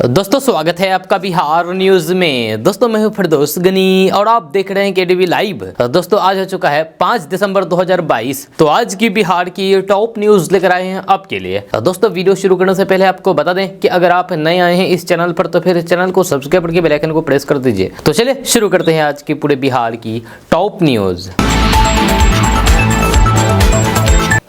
दोस्तों स्वागत है आपका बिहार न्यूज में। दोस्तों मैं हूं फिरदौस गनी और आप देख रहे हैं केडीवी लाइव। दोस्तों आज हो चुका है 5 दिसंबर 2022। तो आज की बिहार की टॉप न्यूज लेकर आए हैं आपके लिए। दोस्तों वीडियो शुरू करने से पहले आपको बता दें कि अगर आप नए आए हैं इस चैनल पर तो फिर इस चैनल को सब्सक्राइब करके बेल आइकन को प्रेस कर दीजिए। तो चलिए शुरू करते हैं आज की पूरे बिहार की टॉप न्यूज।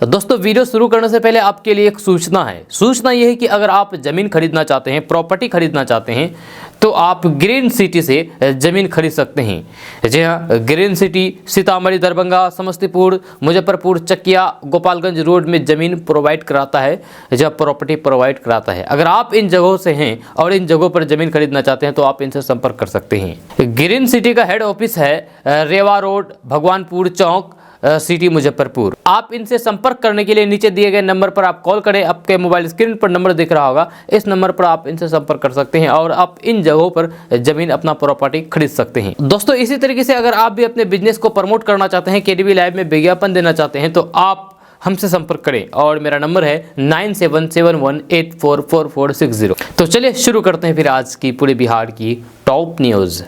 दोस्तों वीडियो शुरू करने से पहले आपके लिए एक सूचना है। सूचना यह है कि अगर आप ज़मीन खरीदना चाहते हैं, प्रॉपर्टी खरीदना चाहते हैं तो आप ग्रीन सिटी से ज़मीन खरीद सकते हैं। जी हाँ, green city Sitamarhi, Darbhanga, Samastipur, Muzaffarpur, Chakia, Gopalganj road में ज़मीन प्रोवाइड कराता है, जब प्रॉपर्टी प्रोवाइड कराता है। अगर आप इन जगहों से हैं और इन जगहों पर ज़मीन खरीदना चाहते हैं तो आप इनसे संपर्क कर सकते हैं। ग्रीन सिटी का हेड ऑफिस है रेवा रोड, भगवानपुर चौक, सिटी मुजफ्फरपुर। आप इनसे संपर्क करने के लिए नीचे दिए गए नंबर पर आप कॉल करें। आपके मोबाइल स्क्रीन पर नंबर दिख रहा होगा, इस नंबर पर आप इनसे संपर्क कर सकते हैं और आप इन जगहों पर जमीन अपना प्रॉपर्टी खरीद सकते हैं। दोस्तों इसी तरीके से अगर आप भी अपने बिजनेस को प्रमोट करना चाहते हैं, केडीवी लाइव में विज्ञापन देना चाहते हैं तो आप हमसे संपर्क करें और मेरा नंबर है 9771844460। तो चलिए शुरू करते हैं फिर आज की पूरे बिहार की टॉप न्यूज।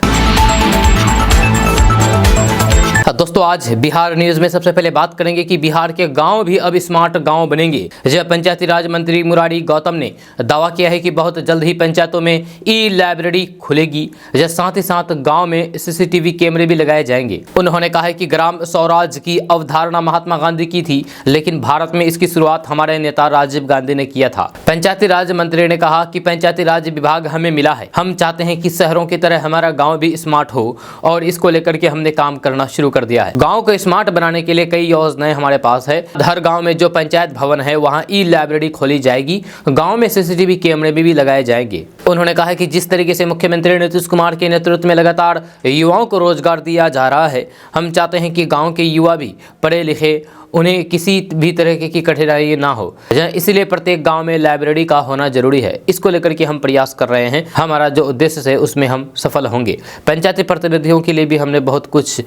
दोस्तों आज बिहार न्यूज में सबसे पहले बात करेंगे कि बिहार के गांव भी अब स्मार्ट गांव बनेंगे। जब पंचायती राज मंत्री मुरारी गौतम ने दावा किया है कि बहुत जल्द ही पंचायतों में ई लाइब्रेरी खुलेगी, जब साथ ही साथ गांव में सीसीटीवी कैमरे भी लगाए जाएंगे। उन्होंने कहा है कि ग्राम स्वराज की अवधारणा महात्मा गांधी की थी, लेकिन भारत में इसकी शुरुआत हमारे नेता राजीव गांधी ने किया था। पंचायती राज मंत्री ने कहा कि पंचायती राज विभाग हमें मिला है, हम चाहते हैं कि शहरों की तरह हमारा गाँव भी स्मार्ट हो और इसको लेकर के हमने काम करना शुरू कर दिया है। गांव को स्मार्ट बनाने के लिए कई योजनाएं हमारे पास है। हर गांव में जो पंचायत भवन है वहां ई लाइब्रेरी खोली जाएगी, गांव में सीसीटीवी कैमरे भी लगाए जाएंगे। उन्होंने कहा कि जिस तरीके से मुख्यमंत्री नीतीश कुमार के नेतृत्व में लगातार युवाओं को रोजगार दिया जा रहा है, हम चाहते हैं कि गाँव के युवा भी पढ़े लिखे, उन्हें किसी भी तरह की कठिनाई ना हो, इसलिए प्रत्येक गांव में लाइब्रेरी का होना जरूरी है। इसको लेकर के हम प्रयास कर रहे हैं, हमारा जो उद्देश्य है उसमें हम सफल होंगे। पंचायती प्रतिनिधियों के लिए भी हमने बहुत कुछ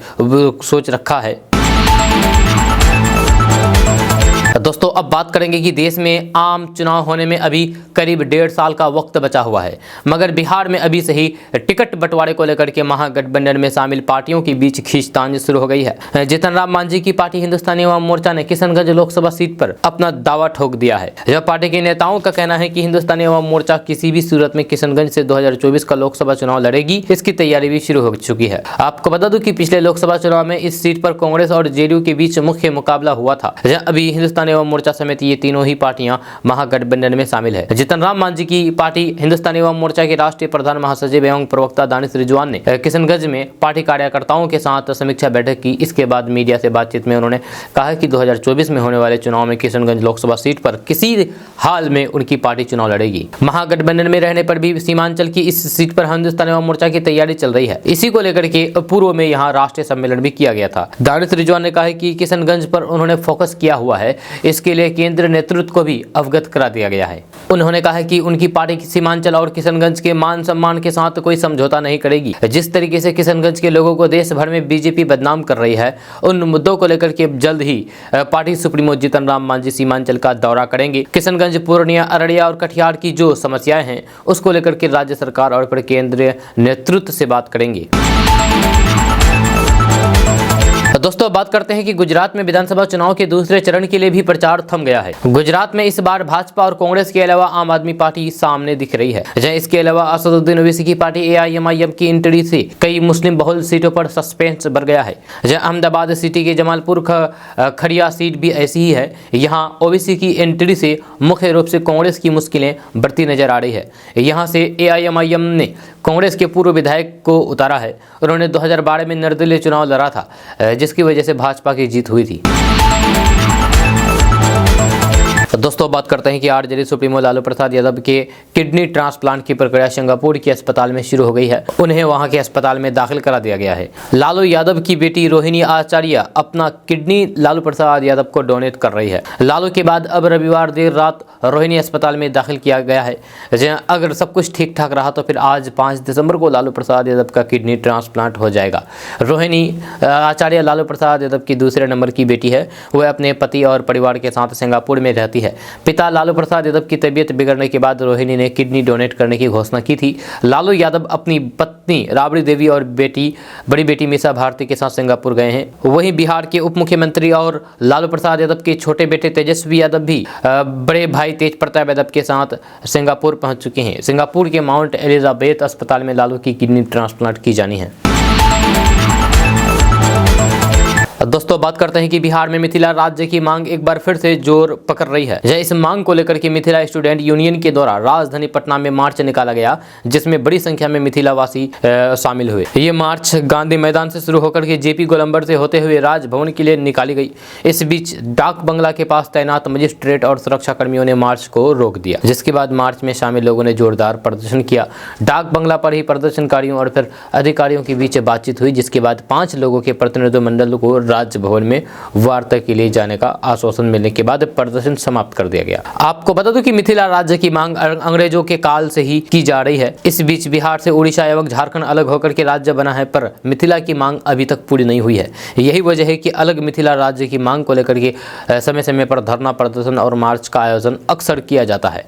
सोच रखा है। दोस्तों अब बात करेंगे कि देश में आम चुनाव होने में अभी करीब 1.5 साल का वक्त बचा हुआ है, मगर बिहार में अभी से ही टिकट बंटवारे को लेकर के महागठबंधन में शामिल पार्टियों के बीच खींचतान शुरू हो गई है। जीतन राम मांझी की पार्टी हिंदुस्तानी अवाम मोर्चा ने किशनगंज लोकसभा सीट पर अपना दावा ठोक दिया है। यह पार्टी के नेताओं का कहना है कि हिंदुस्तानी अवाम मोर्चा किसी भी सूरत में किशनगंज से 2024 का लोकसभा चुनाव लड़ेगी। इसकी तैयारी भी शुरू हो चुकी है। आपको बता दूं कि पिछले लोकसभा चुनाव में इस सीट पर कांग्रेस और जेडीयू के बीच मुख्य मुकाबला हुआ था। अभी हिंदुस्तानी अवाम मोर्चा समेत ये तीनों ही पार्टियां महागठबंधन में शामिल है। जीतन राम मांझी की पार्टी हिंदुस्तानी अवाम मोर्चा के राष्ट्रीय प्रधान महासचिव एवं प्रवक्ता दानिश रिजवान ने किशनगंज में पार्टी कार्यकर्ताओं के साथ समीक्षा बैठक की। इसके बाद मीडिया से बातचीत में उन्होंने कहा कि 2024 में होने वाले चुनाव में किशनगंज लोकसभा सीट पर किसी हाल में उनकी पार्टी चुनाव लड़ेगी। महागठबंधन में रहने पर भी सीमांचल की इस सीट पर हिंदुस्तानी अवाम मोर्चा की तैयारी चल रही है। इसी को लेकर के पूर्व में यहाँ राष्ट्रीय सम्मेलन भी किया गया था। दानिश रिजवान ने कहा कि किशनगंज पर उन्होंने फोकस किया हुआ है, इसके लिए केंद्र नेतृत्व को भी अवगत करा दिया गया है। उन्होंने कहा कि उनकी पार्टी सीमांचल और किशनगंज के मान सम्मान के साथ कोई समझौता नहीं करेगी। जिस तरीके से किशनगंज के लोगों को देश भर में बीजेपी बदनाम कर रही है, उन मुद्दों को लेकर के जल्द ही पार्टी सुप्रीमो जीतन राम मांझी सीमांचल का दौरा करेंगे। किशनगंज, पूर्णिया, अररिया और कटिहार की जो समस्याएं हैं उसको लेकर के राज्य सरकार और फिर केंद्रीय नेतृत्व से बात करेंगे। दोस्तों बात करते हैं कि गुजरात में विधानसभा चुनाव के दूसरे चरण के लिए भी प्रचार थम गया है। गुजरात में इस बार भाजपा और कांग्रेस के अलावा आम आदमी पार्टी सामने दिख रही है। इसके अलावा असदुद्दीन ओवैसी की पार्टी एआईएमआईएम की एंट्री से कई मुस्लिम बहुल सीटों पर सस्पेंस बढ़ गया है। अहमदाबाद सिटी के जमालपुर खड़िया सीट भी ऐसी ही है। यहाँ ओवैसी की एंट्री से मुख्य रूप से कांग्रेस की मुश्किलें बढ़ती नजर आ रही है। यहाँ से एआईएमआईएम ने कांग्रेस के पूर्व विधायक को उतारा है। उन्होंने 2012 में निर्दलीय चुनाव लड़ा था, जिसकी वजह से भाजपा की जीत हुई थी। दोस्तों बात करते हैं कि आरजेडी सुप्रीमो लालू प्रसाद यादव के किडनी ट्रांसप्लांट की प्रक्रिया सिंगापुर के अस्पताल में शुरू हो गई है। उन्हें वहां के अस्पताल में दाखिल करा दिया गया है। लालू यादव की बेटी रोहिणी आचार्य अपना किडनी लालू प्रसाद यादव को डोनेट कर रही है। लालू के बाद अब रविवार देर रात रोहिणी अस्पताल में दाखिल किया गया है। अगर सब कुछ ठीक ठाक रहा तो फिर आज 5 दिसंबर को लालू प्रसाद यादव का किडनी ट्रांसप्लांट हो जाएगा। रोहिणी आचार्य लालू प्रसाद यादव की दूसरे नंबर की बेटी है। वह अपने पति और परिवार के साथ सिंगापुर में रहती जाती है। पिता लालू प्रसाद यादव की तबीयत बिगड़ने के बाद रोहिणी ने किडनी डोनेट करने की घोषणा की थी। लालू यादव अपनी पत्नी राबड़ी देवी और बड़ी बेटी मीसा भारती के साथ सिंगापुर गए हैं। वहीं बिहार के उप मुख्यमंत्री और लालू प्रसाद यादव के छोटे बेटे तेजस्वी यादव भी बड़े भाई तेज प्रताप यादव के साथ सिंगापुर पहुंच चुके हैं। सिंगापुर के माउंट एलिजाबेथ अस्पताल में लालू की किडनी ट्रांसप्लांट की जानी है। दोस्तों बात करते हैं कि बिहार में मिथिला राज्य की मांग एक बार फिर से जोर पकड़ रही है। इस मांग को लेकर के मिथिला स्टूडेंट यूनियन के द्वारा राजधानी पटना में मार्च निकाला गया, जिसमें बड़ी संख्या में मिथिलावासी शामिल हुए। ये मार्च गांधी मैदान से शुरू होकर के जेपी गोलंबर से होते हुए राजभवन के लिए निकाली गई। इस बीच डाक बंगला के पास तैनात मजिस्ट्रेट और सुरक्षा कर्मियों ने मार्च को रोक दिया, जिसके बाद मार्च में शामिल लोगों ने जोरदार प्रदर्शन किया। डाक बंगला पर ही प्रदर्शनकारियों और फिर अधिकारियों के बीच बातचीत हुई, जिसके बाद 5 लोगों के प्रतिनिधिमंडल को राजभवन में वार्ता के लिए जाने का आश्वासन मिलने के बाद प्रदर्शन समाप्त कर दिया गया। आपको बता दूं कि मिथिला राज्य की मांग अंग्रेजों के काल से ही की जा रही है। इस बीच बिहार से उड़ीसा एवं झारखंड अलग होकर के राज्य बना है, पर मिथिला की मांग अभी तक पूरी नहीं हुई है। यही वजह है कि अलग मिथिला राज्य की मांग को लेकर के समय समय पर धरना प्रदर्शन और मार्च का आयोजन अक्सर किया जाता है।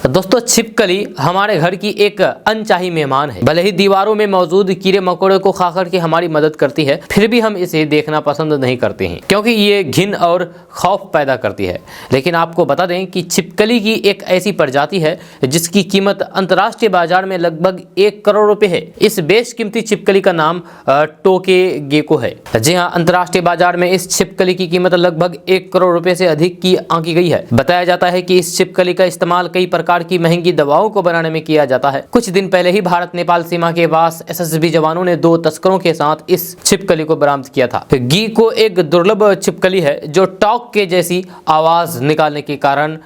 दोस्तों छिपकली हमारे घर की एक अनचाही मेहमान है। भले ही दीवारों में मौजूद कीड़े मकोड़े को खाकर के हमारी मदद करती है, फिर भी हम इसे देखना पसंद नहीं करते हैं, क्योंकि ये घिन और खौफ पैदा करती है। लेकिन आपको बता दें कि छिपकली की एक ऐसी प्रजाति है जिसकी कीमत अंतर्राष्ट्रीय बाजार में लगभग 1 करोड़ रुपए है। इस बेशकीमती छिपकली का नाम टोके गेको है। जी हाँ, अंतर्राष्ट्रीय बाजार में इस छिपकली की कीमत लगभग 1 करोड़ रुपए से अधिक की आंकी गई है। बताया जाता है कि इस छिपकली का इस्तेमाल कई प्रकार की महंगी दवाओं को बनाने में किया जाता है। कुछ दिन पहले ही भारत नेपाल सीमा के पास एसएसबी जवानों ने 2 तस्करों के साथ इस छिपकली को बरामद किया था। गीको एक दुर्लभ छिपकली है जो टॉक के जैसी आवाज निकालने के कारण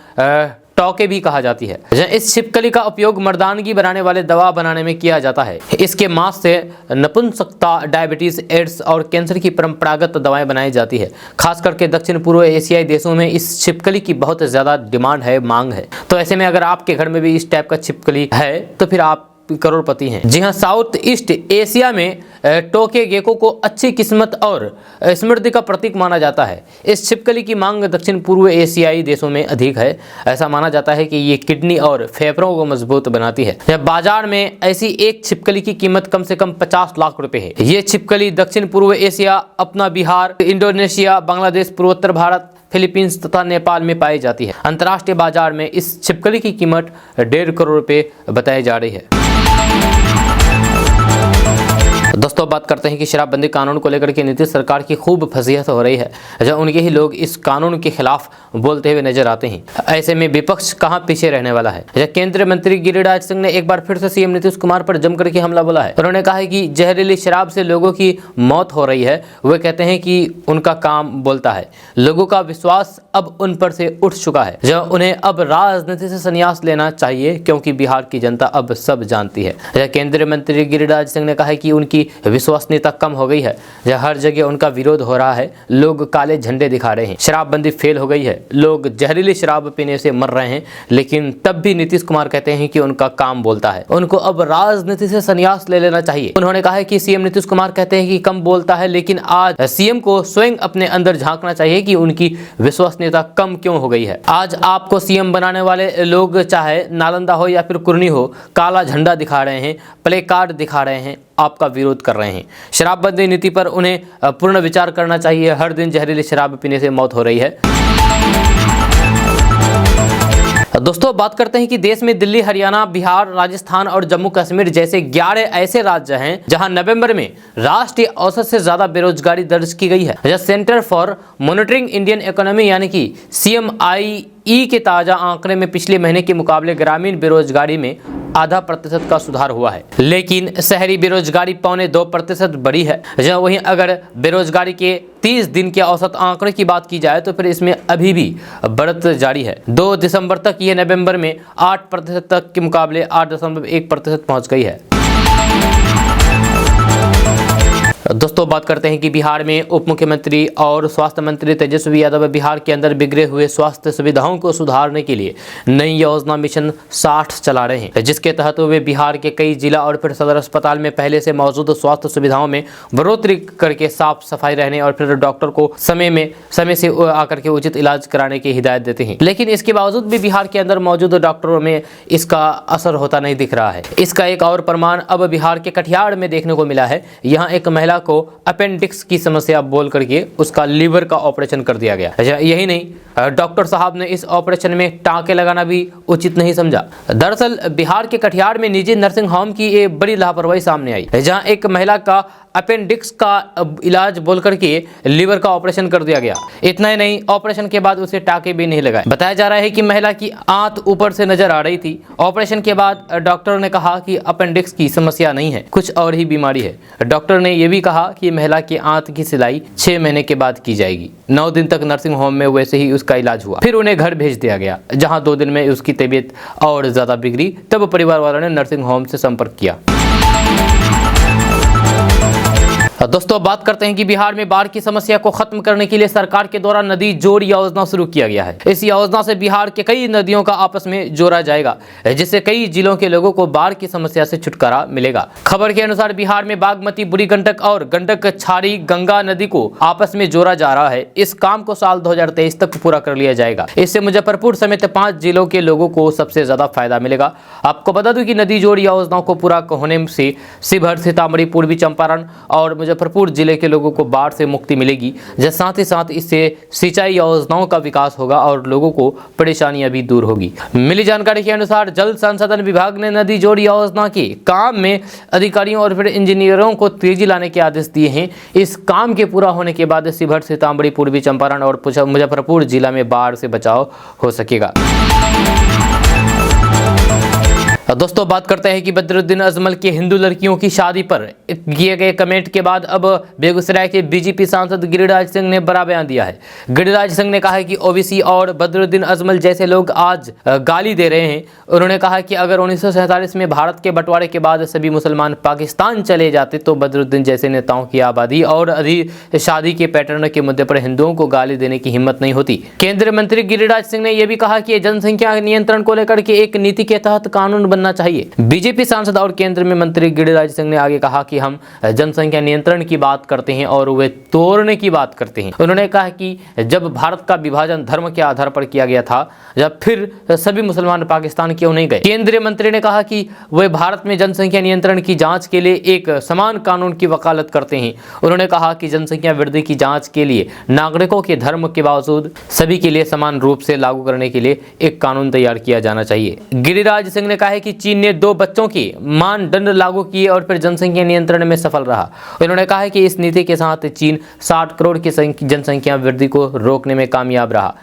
टॉके भी कहा जाती है। इस छिपकली का उपयोग मर्दानगी बनाने वाले दवा बनाने में किया जाता है। इसके मांस से नपुंसकता, डायबिटीज, एड्स और कैंसर की परंपरागत दवाएं बनाई जाती है। खास करके दक्षिण पूर्व एशियाई देशों में इस छिपकली की बहुत ज्यादा डिमांड है, मांग है। तो ऐसे में अगर आपके घर में भी इस टाइप का छिपकली है तो फिर आप करोड़पति हैं। जी हाँ, साउथ ईस्ट एशिया में टोके गेको को अच्छी किस्मत और समृद्धि का प्रतीक माना जाता है। इस छिपकली की मांग दक्षिण पूर्व एशियाई देशों में अधिक है। ऐसा माना जाता है कि ये किडनी और फेफड़ों को मजबूत बनाती है। बाजार में ऐसी एक छिपकली की कीमत कम से कम 50 लाख रुपए है। ये छिपकली दक्षिण पूर्व एशिया, अपना बिहार, इंडोनेशिया, बांग्लादेश, पूर्वोत्तर भारत, फिलीपींस तथा नेपाल में पाई जाती है। अंतर्राष्ट्रीय बाजार में इस छिपकली की कीमत 1.5 करोड़ रुपए बताई जा रही है। दोस्तों बात करते हैं कि शराबबंदी कानून को लेकर के नीतीश सरकार की खूब फजीहत हो रही है, जब उनके ही लोग इस कानून के खिलाफ बोलते हुए नजर आते हैं। ऐसे में विपक्ष कहां पीछे रहने वाला है। जब केंद्रीय मंत्री गिरिराज सिंह ने एक बार फिर से सीएम नीतीश कुमार पर जमकर के हमला बोला है। उन्होंने कहा है कि जहरीली शराब से लोगों की मौत हो रही है। वे कहते हैं कि उनका काम बोलता है। लोगों का विश्वास अब उन पर से उठ चुका है, जब उन्हें अब राजनीति से संन्यास लेना चाहिए, क्योंकि बिहार की जनता अब सब जानती है। केंद्रीय मंत्री गिरिराज सिंह ने कहा है कि उनकी विश्वसनीयता कम हो गई है। हर जगह उनका विरोध हो रहा है। लोग काले झंडे दिखा रहे हैं। शराबबंदी फेल हो गई है। लोग जहरीली शराब पीने से मर रहे हैं, लेकिन तब भी नीतीश कुमार कहते हैं कि उनका काम बोलता है। उनको अब राजनीति से संन्यास ले लेना चाहिए। उन्होंने कहा है कि सीएम नीतीश कुमार कहते हैं कि कम बोलता है, लेकिन आज सीएम को स्वयं अपने अंदर झांकना चाहिए कि उनकी विश्वसनीयता कम क्यों हो गई है। आज आपको सीएम बनाने वाले लोग चाहे नालंदा हो या फिर कुर्नी हो, काला झंडा दिखा रहे हैं, प्ले कार्ड दिखा रहे हैं, आपका विरोध कर रहे हैं। शराबबंदी नीति पर उन्हें पूर्ण विचार करना चाहिए। हर दिन जहरीली शराब पीने से मौत हो रही है। दोस्तों बात करते हैं कि देश में दिल्ली, हरियाणा, बिहार, राजस्थान और जम्मू कश्मीर जैसे 11 ऐसे राज्य हैं जहां नवंबर में राष्ट्रीय औसत से ज्यादा बेरोजगारी दर्ज की गई है। Centre for monitoring Indian economy यानी कि CMIE के ताजा आंकड़े में पिछले महीने के मुकाबले ग्रामीण बेरोजगारी में आधा % का सुधार हुआ है, लेकिन शहरी बेरोजगारी 2.25% बढ़ी है। जहाँ वहीं अगर बेरोजगारी के 30 दिन के औसत आंकड़े की बात की जाए तो फिर इसमें अभी भी बढ़त जारी है। 2 दिसंबर तक यह नवंबर में 8% तक के मुकाबले 8.1% पहुंच गई है। दोस्तों बात करते हैं कि बिहार में उप मुख्यमंत्री और स्वास्थ्य मंत्री तेजस्वी यादव बिहार के अंदर बिगड़े हुए स्वास्थ्य सुविधाओं को सुधारने के लिए नई योजना मिशन 60 चला रहे हैं, जिसके तहत वे बिहार के कई जिला और फिर सदर अस्पताल में पहले से मौजूद स्वास्थ्य सुविधाओं में बढ़ोतरी करके साफ सफाई रहने और फिर डॉक्टर को समय से आकर के उचित इलाज कराने की हिदायत देते हैं। लेकिन इसके बावजूद भी बिहार के अंदर मौजूद डॉक्टरों में इसका असर होता नहीं दिख रहा है। इसका एक और प्रमाण अब बिहार के कटिहार में देखने को मिला है। यहाँ एक महिला को अपेंडिक्स की समस्या बोल करके उसका लीवर का ऑपरेशन कर दिया गया। यही नहीं, डॉक्टर साहब ने इस ऑपरेशन में टांके लगाना भी उचित नहीं समझा। दरअसल बिहार के कटिहार में निजी नर्सिंग होम की ये बड़ी लापरवाही सामने आई, जहां एक महिला का अपेंडिक्स का इलाज बोल करके लीवर का ऑपरेशन कर दिया गया। इतना ही नहीं, ऑपरेशन के बाद उसे टाके भी नहीं लगाए। बताया जा रहा है कि महिला की आंत ऊपर से नजर आ रही थी। ऑपरेशन के बाद डॉक्टर ने कहा कि अपेंडिक्स की समस्या नहीं है, कुछ और ही बीमारी है। डॉक्टर ने यह भी कहा कि महिला की आंत की सिलाई 6 महीने के बाद की जाएगी। 9 दिन तक नर्सिंग होम में वैसे ही उसका इलाज हुआ, फिर उन्हें घर भेज दिया गया, जहां 2 दिन में उसकी तबीयत और ज्यादा बिगड़ी। तब परिवार वालों ने नर्सिंग होम से संपर्क किया। दोस्तों बात करते हैं कि बिहार में बाढ़ की समस्या को खत्म करने के लिए सरकार के द्वारा नदी जोड़ योजना शुरू किया गया है। इस योजना से बिहार के कई नदियों का आपस में जोड़ा जाएगा, जिससे कई जिलों के लोगों को बाढ़ की समस्या से छुटकारा मिलेगा। खबर के अनुसार बिहार में बागमती, बुढ़ी गंडक और गंडक छारी गंगा नदी को आपस में जोड़ा जा रहा है। इस काम को साल 2023 तक पूरा कर लिया जाएगा। इससे मुजफ्फरपुर समेत 5 जिलों के लोगों को सबसे ज्यादा फायदा मिलेगा। आपको बता दूं कि नदी जोड़ योजनाओं को पूरा होने से शिवहर, सीतामढ़ी, पूर्वी चंपारण और मुजफ्फरपुर जिले के लोगों को बाढ़ से मुक्ति मिलेगी। साथ ही साथ इससे सिंचाई योजनाओं का विकास होगा और लोगों को परेशानियां भी दूर होगी। मिली जानकारी के अनुसार जल संसाधन विभाग ने नदी जोड़ योजना के काम में अधिकारियों और फिर इंजीनियरों को तेजी लाने के आदेश दिए हैं। इस काम के पूरा होने के बाद शिवहर, सीतामढ़ी, पूर्वी चंपारण और मुजफ्फरपुर जिला में बाढ़ से बचाव हो सकेगा। दोस्तों बात करते हैं कि बदरुद्दीन अजमल के हिंदू लड़कियों की शादी पर किए गए कमेंट के बाद अब बेगूसराय के बीजेपी सांसद गिरिराज सिंह ने बड़ा बयान दिया है। गिरिराज सिंह ने कहा है कि ओबीसी और बदरुद्दीन अजमल जैसे लोग आज गाली दे रहे हैं। उन्होंने कहा कि अगर 1947 में भारत के बंटवारे के बाद सभी मुसलमान पाकिस्तान चले जाते तो बदरुद्दीन जैसे नेताओं की आबादी और शादी के पैटर्न के मुद्दे पर हिंदुओं को गाली देने की हिम्मत नहीं होती। केंद्रीय मंत्री गिरिराज सिंह ने यह भी कहा कि जनसंख्या नियंत्रण को लेकर के एक नीति के तहत कानून बनना चाहिए। बीजेपी सांसद और केंद्र में मंत्री गिरिराज सिंह ने आगे कहा कि हम जनसंख्या नियंत्रण की बात करते हैं और वे तोड़ने की बात करते हैं। उन्होंने कहा कि जब भारत का विभाजन धर्म के आधार पर किया गया था, जब फिर सभी मुसलमान पाकिस्तान क्यों नहीं गए। केंद्रीय मंत्री ने कहा कि वे भारत में जनसंख्या नियंत्रण की जांच के लिए एक समान कानून की वकालत करते हैं। उन्होंने कहा कि जनसंख्या वृद्धि की जांच के लिए नागरिकों के धर्म के बावजूद सभी के लिए समान रूप से लागू करने के लिए एक कानून तैयार किया जाना चाहिए। गिरिराज सिंह ने कहा है कि चीन ने 2 बच्चों के मानदंड लागू किए और फिर जनसंख्या नियंत्रण में सफल रहा। उन्होंने कहा है कि इस नीति के साथ चीन 60 करोड़ की जनसंख्या वृद्धि को रोकने में कामयाब रहा।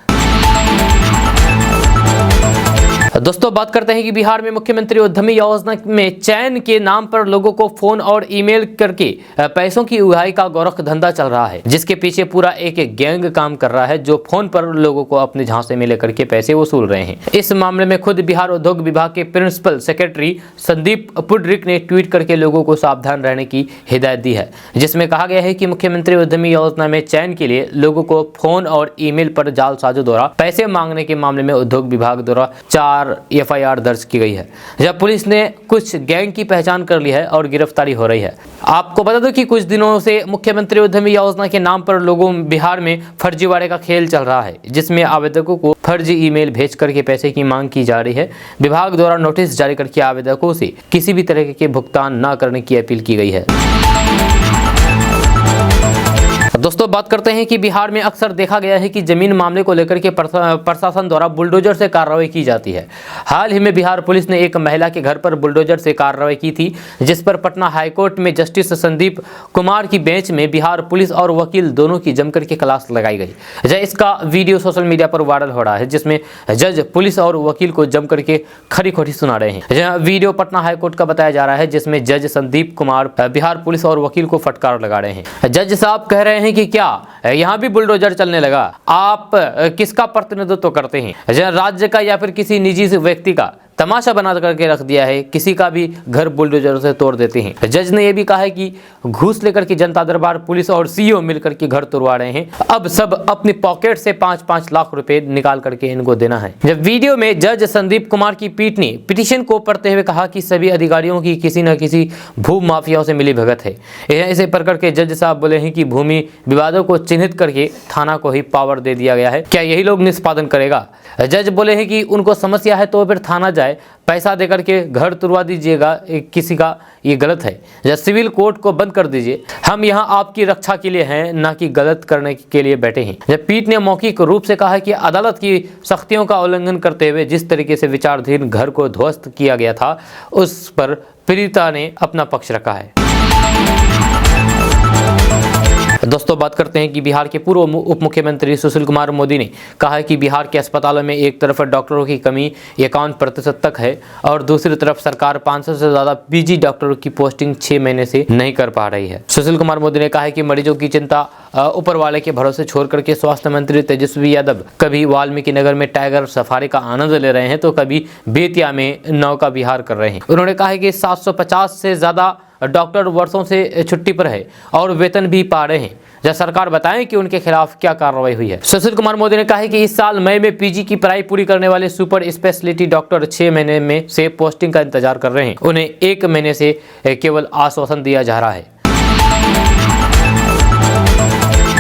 दोस्तों बात करते हैं कि बिहार में मुख्यमंत्री उद्यमी योजना में चयन के नाम पर लोगों को फोन और ईमेल करके पैसों की उगाही का गोरख धंधा चल रहा है, जिसके पीछे पूरा एक गैंग काम कर रहा है, जो फोन पर लोगों को अपने झांसे में लेकर के पैसे वसूल रहे हैं। इस मामले में खुद बिहार उद्योग विभाग के प्रिंसिपल सेक्रेटरी संदीप पुडरिक ने ट्वीट करके लोगों को सावधान रहने की हिदायत दी है, जिसमें कहा गया है कि मुख्यमंत्री उद्यमी योजना में चयन के लिए लोगों को फोन और ईमेल पर जालसाजों द्वारा पैसे मांगने के मामले में उद्योग विभाग द्वारा 4 एफआईआर दर्ज की गई है, जब पुलिस ने कुछ गैंग की पहचान कर ली है और गिरफ्तारी हो रही है। आपको बता दो कि कुछ दिनों से मुख्यमंत्री उद्यमी योजना के नाम पर लोगों बिहार में फर्जीवाड़े का खेल चल रहा है, जिसमें आवेदकों को फर्जी ईमेल भेज करके पैसे की मांग की जा रही है। विभाग द्वारा नोटिस जारी करके आवेदकों से किसी भी तरह के भुगतान न करने की अपील की गई है। दोस्तों बात करते हैं कि बिहार में अक्सर देखा गया है कि जमीन मामले को लेकर के प्रशासन द्वारा बुलडोजर से कार्रवाई की जाती है। हाल ही में बिहार पुलिस ने एक महिला के घर पर बुलडोजर से कार्रवाई की थी, जिस पर पटना हाईकोर्ट में जस्टिस संदीप कुमार की बेंच में बिहार पुलिस और वकील दोनों की जमकर के क्लास लगाई गई। इसका वीडियो सोशल मीडिया पर वायरल हो रहा है, जिसमें जज पुलिस और वकील को जम करके खरी खोटी सुना रहे हैं। वीडियो पटना हाईकोर्ट का बताया जा रहा है, जिसमें जज संदीप कुमार बिहार पुलिस और वकील को फटकार लगा रहे हैं। जज साहब कह रहे हैं कि क्या यहाँ भी बुलडोजर चलने लगा? आप किसका प्रतिनिधित्व करते हैं, राज्य का या फिर किसी निजी व्यक्ति का? तमाशा बना करके रख दिया है, किसी का भी घर बुलडोजर से तोड़ देते हैं। जज ने यह भी कहा है कि घूस लेकर के जनता दरबार, पुलिस और सीईओ मिलकर के घर तोड़वा रहे हैं। अब सब अपनी पॉकेट से 5-5 लाख रुपए निकाल करके इनको देना है। जब वीडियो में जज संदीप कुमार की पीठ ने पिटीशन को पढ़ते हुए कहा कि सभी अधिकारियों की किसी न किसी भू माफियाओं से मिली भगत है। इसे पढ़कर के जज साहब बोले हैं कि भूमि विवादों को चिन्हित करके थाना को ही पावर दे दिया गया है, क्या यही लोग निष्पादन करेगा? जज बोले हैं कि उनको समस्या है तो फिर थाना जाए, पैसा देकर के घर तुड़वा दीजिएगा किसी का, ये गलत है। या सिविल कोर्ट को बंद कर दीजिए, हम यहाँ आपकी रक्षा के लिए हैं, ना कि गलत करने के लिए बैठे हैं। जब पीठ ने मौखिक रूप से कहा कि अदालत की सख्तियों का उल्लंघन करते हुए जिस तरीके से विचाराधीन घर को ध्वस्त किया गया था, उस पर पीड़िता ने अपना पक्ष रखा है। दोस्तों, बात करते हैं कि बिहार के पूर्व उप मुख्यमंत्री सुशील कुमार मोदी ने कहा है कि बिहार के अस्पतालों में एक तरफ डॉक्टरों की कमी 51% तक है और दूसरी तरफ सरकार 500 से ज़्यादा पीजी डॉक्टरों की पोस्टिंग 6 महीने से नहीं कर पा रही है। सुशील कुमार मोदी ने कहा है कि मरीजों की चिंता ऊपर वाले के भरोसे छोड़ करके स्वास्थ्य मंत्री तेजस्वी यादव कभी वाल्मीकि नगर में टाइगर सफारी का आनंद ले रहे हैं तो कभी बेतिया में नौका विहार कर रहे हैं। उन्होंने कहा है कि 750 से ज़्यादा डॉक्टर वर्षों से छुट्टी पर है और वेतन भी पा रहे हैं। जब सरकार बताएं कि उनके खिलाफ क्या कार्रवाई हुई है। सुशील कुमार मोदी ने कहा है कि इस साल मई में पीजी की पढ़ाई पूरी करने वाले सुपर स्पेशलिटी डॉक्टर 6 महीने में से पोस्टिंग का इंतजार कर रहे हैं। उन्हें 1 महीने से केवल आश्वासन दिया जा रहा है।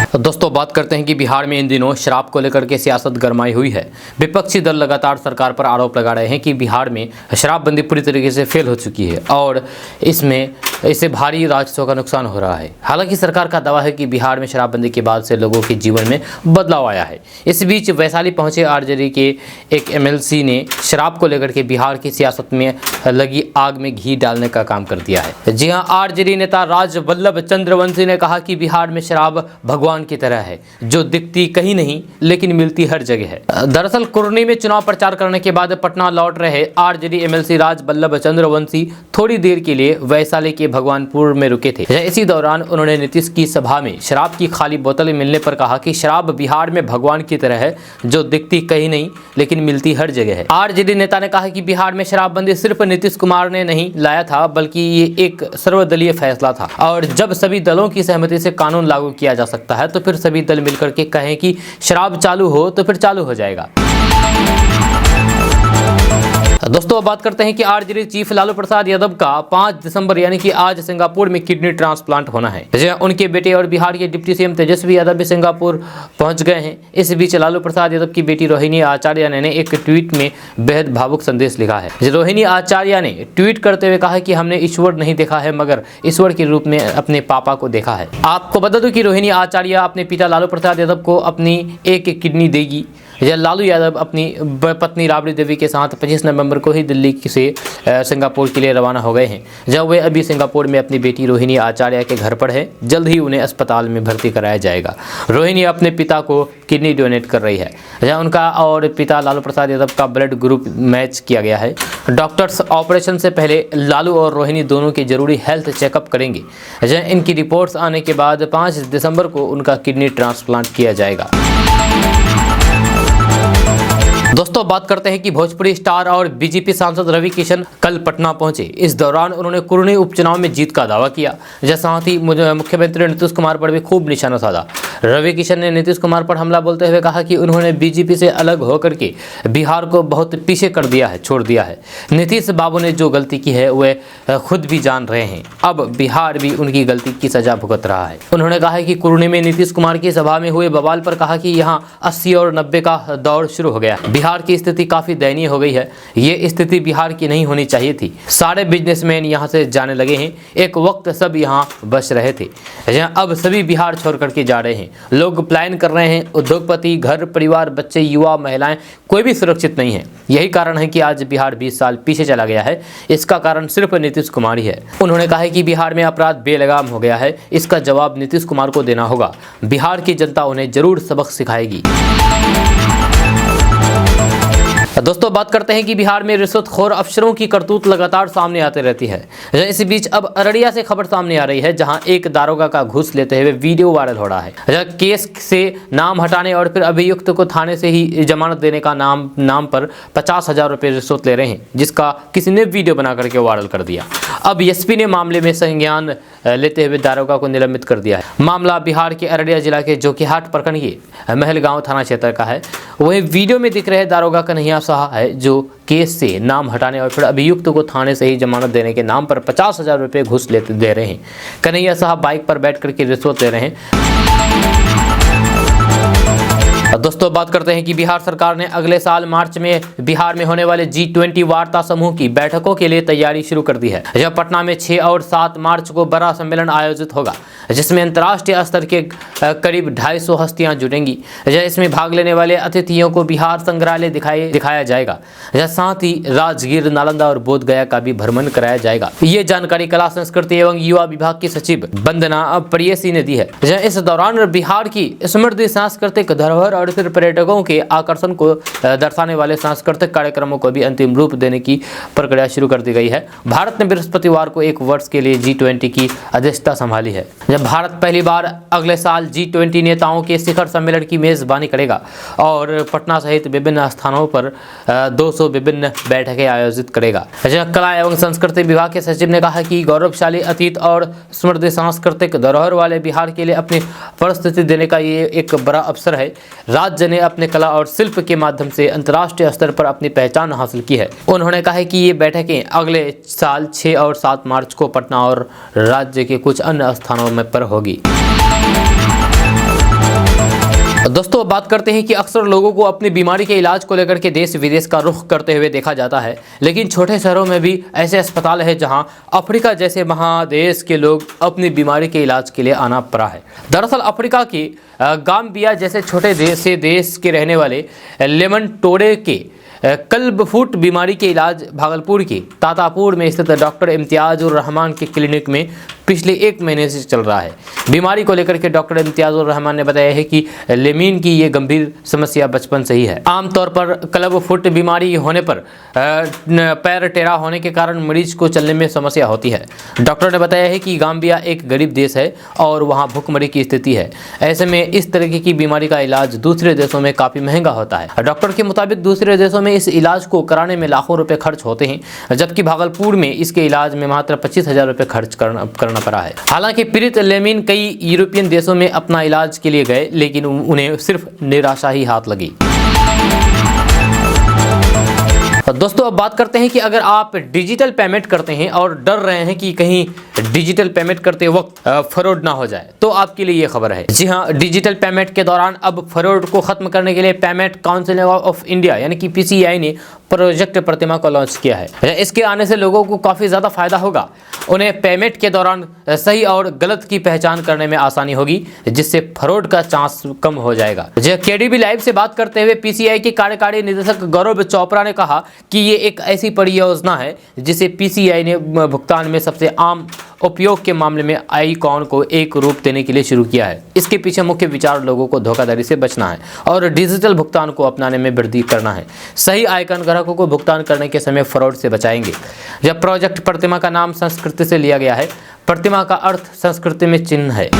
तो दोस्तों, बात करते हैं कि बिहार में इन दिनों शराब को लेकर के सियासत गरमाई हुई है। विपक्षी दल लगातार सरकार पर आरोप लगा रहे हैं कि बिहार में शराबबंदी पूरी तरीके से फेल हो चुकी है और इससे भारी राजस्व का नुकसान हो रहा है। हालांकि सरकार का दावा है कि बिहार में शराबबंदी के बाद से लोगों के जीवन में बदलाव आया है। इस बीच वैशाली पहुंचे आरजेडी के एक एमएलसी ने शराब को लेकर के बिहार की सियासत में लगी आग में घी डालने का काम कर दिया है। जी हां, आरजेडी नेता राजवल्लभ चंद्रवंशी ने कहा कि बिहार में शराब भगवान की तरह है, जो दिखती कहीं नहीं लेकिन मिलती हर जगह है। दरअसल कुर्नी में चुनाव प्रचार करने के बाद पटना लौट रहे आरजेडी एमएलसी राजवल्लभ चंद्रवंशी थोड़ी देर के लिए वैशाली के भगवानपुर में रुके थे। इसी दौरान उन्होंने नीतीश की सभा में शराब की खाली बोतलें मिलने पर कहा कि शराब बिहार में भगवान की तरह है, जो दिखती कहीं नहीं लेकिन मिलती हर जगह है। आरजेडी नेता ने कहा कि बिहार में शराबबंदी सिर्फ नीतीश कुमार ने नहीं लाया था, बल्कि ये एक सर्वदलीय फैसला था और जब सभी दलों की सहमति से कानून लागू किया जा सकता है तो फिर सभी दल मिलकर के कहें कि शराब चालू हो तो फिर चालू हो जाएगा। दोस्तों, अब बात करते हैं कि आरजेडी चीफ लालू प्रसाद यादव का 5 दिसंबर यानी कि आज सिंगापुर में किडनी ट्रांसप्लांट होना है। उनके बेटे और बिहार के डिप्टी सीएम तेजस्वी यादव भी सिंगापुर पहुंच गए हैं। इस बीच लालू प्रसाद यादव की बेटी रोहिणी आचार्य ने एक ट्वीट में बेहद भावुक संदेश लिखा है। रोहिणी आचार्य ने ट्वीट करते हुए कहा कि हमने ईश्वर नहीं देखा है मगर ईश्वर के रूप में अपने पापा को देखा है। आपको बता दूं कि रोहिणी आचार्य अपने पिता लालू प्रसाद यादव को अपनी एक किडनी देगी। लालू यादव अपनी पत्नी राबड़ी देवी के साथ 25 नवंबर को ही दिल्ली से सिंगापुर के लिए रवाना हो गए हैं, जब वे अभी सिंगापुर में अपनी बेटी रोहिणी आचार्य के घर पर है। जल्द ही उन्हें अस्पताल में भर्ती कराया जाएगा। रोहिणी अपने पिता को किडनी डोनेट कर रही है, जहाँ उनका और पिता लालू प्रसाद यादव का ब्लड ग्रुप मैच किया गया है। डॉक्टर्स ऑपरेशन से पहले लालू और रोहिणी दोनों के जरूरी हेल्थ चेकअप करेंगे। जहाँ इनकी रिपोर्ट्स आने के बाद 5 दिसंबर को उनका किडनी ट्रांसप्लांट किया जाएगा। दोस्तों, बात करते हैं कि भोजपुरी स्टार और बीजेपी सांसद रवि किशन कल पटना पहुंचे। इस दौरान उन्होंने कुर्नी उपचुनाव में जीत का दावा किया, जैसे साथ ही मुख्यमंत्री नीतीश कुमार पर भी खूब निशाना साधा। रवि किशन ने नीतीश कुमार पर हमला बोलते हुए कहा कि उन्होंने बीजेपी से अलग होकर के बिहार को बहुत पीछे कर दिया है, छोड़ दिया है। नीतीश बाबू ने जो गलती की है वह खुद भी जान रहे हैं, अब बिहार भी उनकी गलती की सजा भुगत रहा है। उन्होंने कहा कि कुर्नी में नीतीश कुमार की सभा में हुए बवाल पर कहा कि यहाँ 80 और 90 का दौर शुरू हो गया। बिहार की स्थिति काफी दयनीय हो गई है। ये स्थिति बिहार की नहीं होनी चाहिए थी। सारे बिजनेसमैन यहाँ से जाने लगे हैं। एक वक्त सब यहाँ बस रहे थे, अब सभी बिहार छोड़ करके जा रहे हैं। लोग प्लान कर रहे हैं। उद्योगपति, घर परिवार, बच्चे, युवा, महिलाएं, कोई भी सुरक्षित नहीं है। यही कारण है कि आज बिहार 20 साल पीछे चला गया है। इसका कारण सिर्फ नीतीश कुमार ही है। उन्होंने कहा है कि बिहार में अपराध बेलगाम हो गया है। इसका जवाब नीतीश कुमार को देना होगा। बिहार की जनता उन्हें जरूर सबक सिखाएगी। दोस्तों बात करते हैं कि बिहार में रिश्वतखोर अफसरों की करतूत लगातार सामने आते रहती है। इसी बीच अब अररिया से खबर सामने आ रही है, जहां एक दारोगा का घूस लेते हुए वीडियो वायरल हो रहा है। केस से नाम हटाने और फिर अभियुक्त को थाने से ही जमानत देने का नाम पर 50,000 रुपये रिश्वत ले रहे हैं, जिसका किसी ने वीडियो बना करके वायरल कर दिया। अब एसपी ने मामले में संज्ञान लेते हुए दारोगा को निलंबित कर दिया है। मामला बिहार के अररिया जिला के जोकीहाट प्रखंड के महलगांव थाना क्षेत्र का है। वही वीडियो में दिख रहे दारोगा कन्हैया साहा है, जो केस से नाम हटाने और फिर अभियुक्त को थाने से ही जमानत देने के नाम पर 50,000 रुपये घूस दे रहे हैं। कन्हैया साहा बाइक पर बैठ करके रिश्वत ले रहे हैं। दोस्तों बात करते हैं कि बिहार सरकार ने अगले साल मार्च में बिहार में होने वाले G20 वार्ता समूह की बैठकों के लिए तैयारी शुरू कर दी है। यह पटना में 6 और 7 मार्च को बड़ा सम्मेलन आयोजित होगा, जिसमें अंतर्राष्ट्रीय स्तर के करीब 250 हस्तियां जुटेंगी। इसमें भाग लेने वाले अतिथियों को बिहार संग्रहालय दिखाया जाएगा। साथ ही राजगीर, नालंदा और बोधगया का भी भ्रमण कराया जाएगा। ये जानकारी कला, संस्कृति एवं युवा विभाग की सचिव वंदना प्रेयसी ने दी है। इस दौरान बिहार की समृद्ध सांस्कृतिक धरोहर और फिर पर्यटकों के आकर्षण को दर्शाने वाले सांस्कृतिक कार्यक्रमों को भी अंतिम रूप देने की प्रक्रिया शुरू कर दी गई है। भारत ने बृहस्पतिवार को 1 वर्ष के लिए G20 की अध्यक्षता संभाली है। जब भारत पहली बार अगले साल G20 नेताओं के शिखर सम्मेलन की मेजबानी करेगा और पटना सहित विभिन्न स्थानों पर 200 विभिन्न बैठकें आयोजित करेगा। कला एवं संस्कृति विभाग के सचिव ने कहा कि गौरवशाली अतीत और समृद्ध सांस्कृतिक धरोहर वाले बिहार के लिए अपनी परिस्थिति देने का ये एक बड़ा अवसर है। राज्य ने अपने कला और शिल्प के माध्यम से अंतर्राष्ट्रीय स्तर पर अपनी पहचान हासिल की है। उन्होंने कहा कि ये बैठकें अगले साल 6 और 7 मार्च को पटना और राज्य के कुछ अन्य स्थानों में पर होगी। दोस्तों बात करते हैं कि अक्सर लोगों को अपनी बीमारी के इलाज को लेकर के देश विदेश का रुख करते हुए देखा जाता है, लेकिन छोटे शहरों में भी ऐसे अस्पताल है जहां अफ्रीका जैसे महादेश के लोग अपनी बीमारी के इलाज के लिए आना पड़ा है। दरअसल अफ्रीका की गाम्बिया जैसे छोटे देश के रहने वाले लेमन टोरे के कल्ब फुट बीमारी के इलाज भागलपुर के तातापुर में स्थित डॉक्टर इम्तियाजुर रहमान के क्लिनिक में पिछले 1 महीने से चल रहा है। बीमारी को लेकर के डॉक्टर इम्तियाजुर रहमान ने बताया है कि लेमिन की ये गंभीर समस्या बचपन से ही है। आमतौर पर क्लब फुट बीमारी होने पर पैर टेढ़ा होने के कारण मरीज को चलने में समस्या होती है। डॉक्टर ने बताया है कि गाम्बिया एक गरीब देश है और वहाँ भुखमरी की स्थिति है। ऐसे में इस तरह की बीमारी का इलाज दूसरे देशों में काफ़ी महंगा होता है। डॉक्टर के मुताबिक दूसरे देशों में इस इलाज को कराने में लाखों रुपए खर्च होते हैं, जबकि भागलपुर में इसके इलाज में मात्र 25,000 रुपये खर्च करना पड़ा है। हालांकि पीड़ित लेमिन कई यूरोपियन देशों में अपना इलाज के लिए गए, लेकिन उन्हें सिर्फ निराशा ही हाथ लगी। दोस्तों अब बात करते हैं कि अगर आप डिजिटल पेमेंट करते हैं और डर रहे हैं कि कहीं डिजिटल पेमेंट करते वक्त फ्रॉड ना हो जाए, तो आपके लिए ये खबर है। जी हाँ, डिजिटल पेमेंट के दौरान अब फ्रॉड को खत्म करने के लिए पेमेंट काउंसिल ऑफ इंडिया यानी कि PCI ने प्रोजेक्ट प्रतिमा को लॉन्च किया है। इसके आने से लोगों को काफ़ी ज़्यादा फायदा होगा। उन्हें पेमेंट के दौरान सही और गलत की पहचान करने में आसानी होगी, जिससे फ्रॉड का चांस कम हो जाएगा। KDB लाइव से बात करते हुए PCI के कार्यकारी निदेशक गौरव चोपड़ा ने कहा कि ये एक ऐसी परियोजना है जिसे PCI ने भुगतान में सबसे आम उपयोग के मामले में आईकॉन को एक रूप देने के लिए शुरू किया है। इसके पीछे मुख्य विचार लोगों को धोखाधड़ी से बचना है और डिजिटल भुगतान को अपनाने में वृद्धि करना है। सही आइकन ग्राहकों को भुगतान करने के समय फ्रॉड से बचाएंगे। जब प्रोजेक्ट प्रतिमा का नाम संस्कृति से लिया गया है। प्रतिमा का अर्थ संस्कृति में चिन्ह है।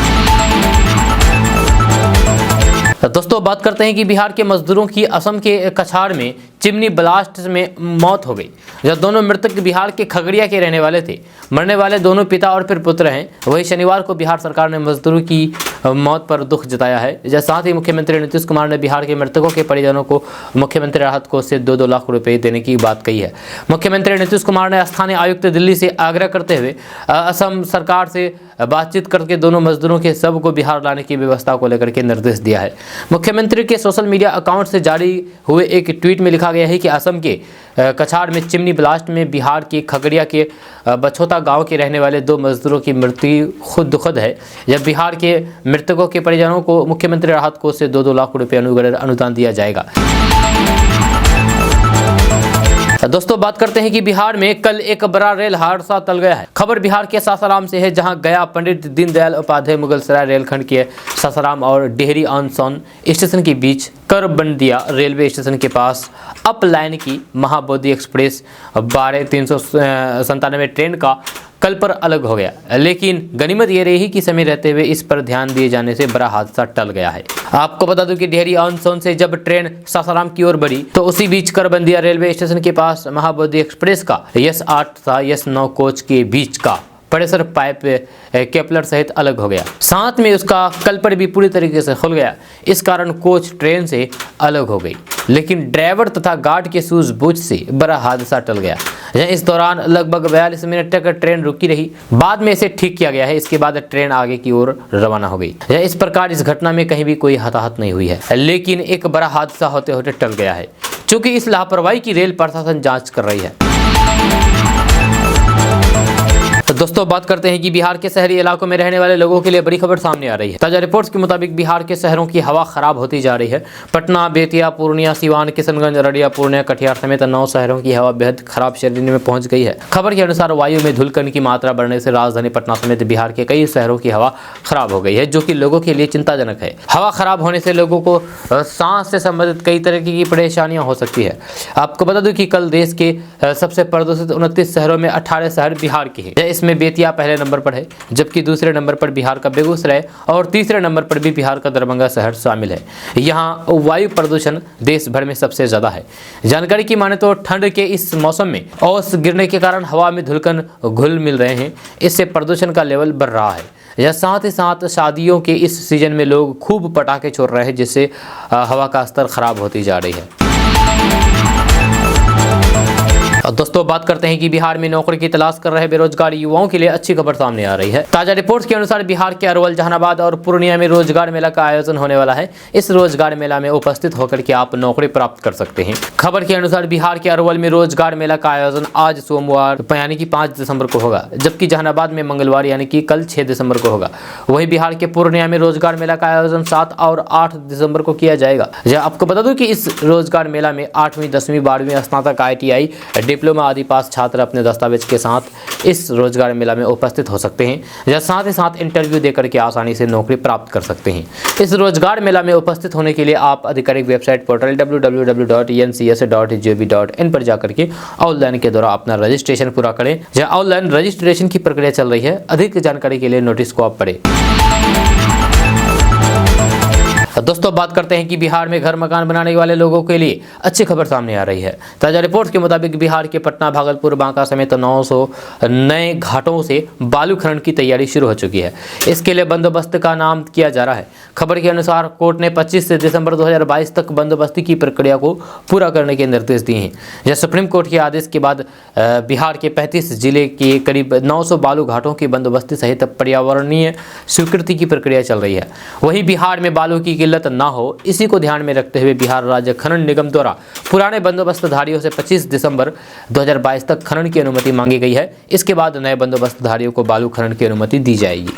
दोस्तों बात करते हैं कि बिहार के मजदूरों की असम के कछाड़ में चिमनी ब्लास्ट में मौत हो गई। जब दोनों मृतक बिहार के खगड़िया के रहने वाले थे। मरने वाले दोनों पिता और फिर पुत्र हैं। वही शनिवार को बिहार सरकार ने मजदूरों की मौत पर दुख जताया है। साथ ही मुख्यमंत्री नीतीश कुमार ने बिहार के मृतकों के परिजनों को मुख्यमंत्री राहत कोष से 2-2 लाख रुपए देने की बात कही है। मुख्यमंत्री नीतीश कुमार ने स्थानीय आयुक्त दिल्ली से आग्रह करते हुए असम सरकार से बातचीत करके दोनों मजदूरों के शव को बिहार लाने की व्यवस्था को लेकर के निर्देश दिया है। मुख्यमंत्री के सोशल मीडिया अकाउंट से जारी हुए एक ट्वीट में लिखा गया है कि असम के कछाड़ में चिमनी ब्लास्ट में बिहार के खगड़िया के बछौता गांव के रहने वाले 2 मजदूरों की मृत्यु दुखद है। जब बिहार के मृतकों के परिजनों को मुख्यमंत्री राहत कोष से 2-2 लाख रुपए अनुदान दिया जाएगा। दोस्तों बात करते हैं कि बिहार में कल एक बड़ा रेल हादसा टल गया है। खबर बिहार के सासाराम से है, जहां गया पंडित दीनदयाल उपाध्याय मुगलसराय रेलखंड के सासाराम और डेहरी ऑन सोन स्टेशन के बीच करबंदिया रेलवे स्टेशन के पास अप लाइन की महाबोधि एक्सप्रेस 12-397 ट्रेन का कल पर अलग हो गया, लेकिन गनीमत ये रही कि समय रहते हुए इस पर ध्यान दिए जाने से बड़ा हादसा टल गया है। आपको बता दूं कि डेहरी ऑन सोन से जब ट्रेन सासाराम की ओर बढ़ी तो उसी बीच करबंदिया रेलवे स्टेशन के पास महाबोधि एक्सप्रेस का यस-8 तथा यस-9 कोच के बीच का प्रेशर पाइप केपलर सहित अलग हो गया। साथ में उसका कलपर भी पूरी तरीके से खुल गया। इस कारण कोच ट्रेन से अलग हो गई, लेकिन ड्राइवर तथा गार्ड के सूझबूझ से बड़ा हादसा टल गया। इस दौरान लगभग 42 मिनट तक ट्रेन रुकी रही। बाद में इसे ठीक किया गया है। इसके बाद ट्रेन आगे की ओर रवाना हो गई। इस प्रकार इस घटना में कहीं भी कोई हताहत नहीं हुई है, लेकिन एक बड़ा हादसा होते होते टल गया है, चूँकि इस लापरवाही की रेल प्रशासन जाँच कर रही है। तो दोस्तों बात करते हैं कि बिहार के शहरी इलाकों में रहने वाले लोगों के लिए बड़ी खबर सामने आ रही है। ताजा रिपोर्ट्स के मुताबिक बिहार के शहरों की हवा खराब होती जा रही है। पटना, बेतिया, पूर्णिया, सिवान, किशनगंज, अररिया, पूर्णिया, कटिहार समेत 9 शहरों की हवा बेहद खराब श्रेणी में पहुंच गई है। खबर के अनुसार वायु में धूलकण की मात्रा बढ़ने से राजधानी पटना समेत बिहार के कई शहरों की हवा खराब हो गई है, जो कि लोगों के लिए चिंताजनक है। हवा खराब होने से लोगों को सांस से संबंधित कई तरह की परेशानियां हो सकती है। आपको बता दूं कि कल देश के सबसे प्रदूषित 29 शहरों में 18 शहर बिहार के हैं। इसमें बेतिया पहले नंबर पर है, जबकि दूसरे नंबर पर बिहार का बेगूसराय और तीसरे नंबर पर भी बिहार का दरभंगा शहर शामिल है। यहाँ वायु प्रदूषण देश भर में सबसे ज्यादा है। जानकारी की माने तो ठंड के इस मौसम में ओस गिरने के कारण हवा में धुलकन घुल मिल रहे हैं। इससे प्रदूषण का लेवल बढ़ रहा है। यह साथ ही साथ शादियों के इस सीजन में लोग खूब पटाखे छोड़ रहे हैं, जिससे हवा का स्तर खराब होती जा रही है। दोस्तों बात करते हैं कि बिहार में नौकरी की तलाश कर रहे बेरोजगार युवाओं के लिए अच्छी खबर सामने आ रही है। ताजा रिपोर्ट्स के अनुसार बिहार के अरवल, जहानाबाद और पूर्णिया में रोजगार मेला का आयोजन होने वाला है। इस रोजगार मेला में उपस्थित होकर के आप नौकरी प्राप्त कर सकते हैं। खबर के अनुसार बिहार के अरवल में रोजगार मेला का आयोजन आज सोमवार यानी कि 5 दिसंबर को होगा, जबकि जहानाबाद में मंगलवार यानी कि कल 6 दिसंबर को होगा। वहीं बिहार के पूर्णिया में रोजगार मेला का आयोजन 7 और 8 दिसंबर को किया जाएगा। आपको बता दूं कि इस रोजगार मेला में 8वीं, 10वीं, 12वीं, स्नातक, ITI, डिप्लोमा आदि पास छात्र अपने दस्तावेज के साथ इस रोजगार मेला में उपस्थित हो सकते हैं, या साथ ही साथ इंटरव्यू देकर के आसानी से नौकरी प्राप्त कर सकते हैं। इस रोजगार मेला में उपस्थित होने के लिए आप आधिकारिक वेबसाइट पोर्टल www.ncs.gov.in पर जाकर के ऑनलाइन के द्वारा अपना रजिस्ट्रेशन पूरा करें। जहां ऑनलाइन रजिस्ट्रेशन की प्रक्रिया चल रही है। अधिक जानकारी के लिए नोटिस को आप पढ़ें। दोस्तों बात करते हैं कि बिहार में घर मकान बनाने वाले लोगों के लिए अच्छी खबर सामने आ रही है। ताजा रिपोर्ट्स के मुताबिक बिहार के पटना, भागलपुर, बांका समेत 900 नए घाटों से बालू खनन की तैयारी शुरू हो चुकी है। इसके लिए बंदोबस्त का नाम किया जा रहा है। खबर के अनुसार कोर्ट ने 25 दिसंबर 2022 तक बंदोबस्ती की प्रक्रिया को पूरा करने के निर्देश दिए हैं। यह सुप्रीम कोर्ट के आदेश के बाद बिहार के 35 जिले के करीब 900 बालू घाटों की बंदोबस्ती सहित पर्यावरणीय स्वीकृति की प्रक्रिया चल रही है। वहीं बिहार में बालू की किल्लत ना हो, इसी को ध्यान में रखते हुए बिहार राज्य खनन निगम द्वारा पुराने बंदोबस्तधारियों से 25 दिसंबर 2022 तक खनन की अनुमति मांगी गई है। इसके बाद नए बंदोबस्तधारियों को बालू खनन की अनुमति दी जाएगी।